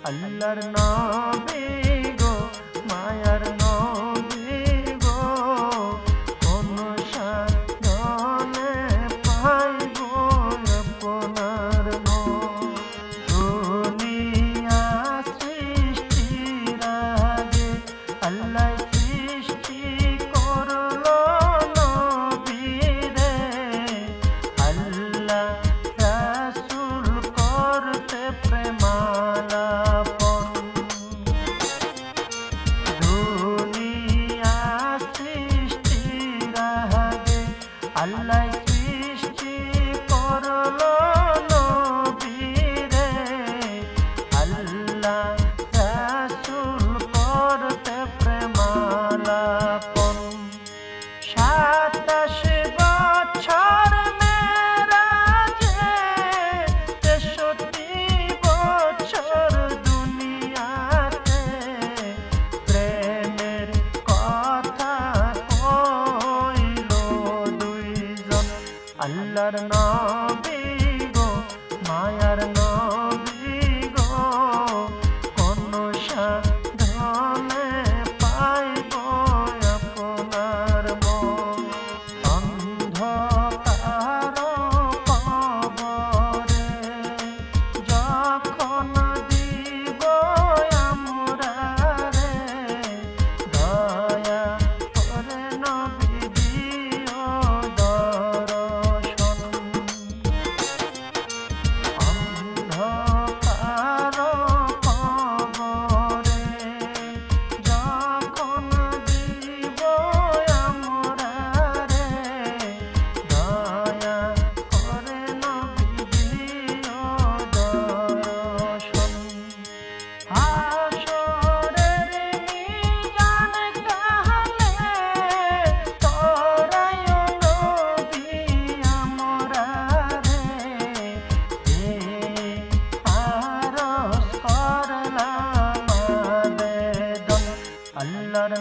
আল্লাহর নবী গো মায়ার নবী গো কোন সাধনে পাইব আপনার দুনিয়া সৃষ্টির আগে আল্লাহ সৃষ্টি করলো নবীরে আল্লাহ রাসূল করতে প্রেমালা আল্লাহ সৃষ্টি করলো নবীরে আল্লাহ রাসূল করতে প্রেমালাপন ২৭ বছর মেরাজে ৬৩ বছর দুনিয়াতে প্রেমের কথা আল্লাহর নবী গো মায়ার নবী গো কোন সাধনে পাইব আপনার অন্ধকার কবরে যখন দিব আমরারে দয়া করে নবী দিও আল্লাহর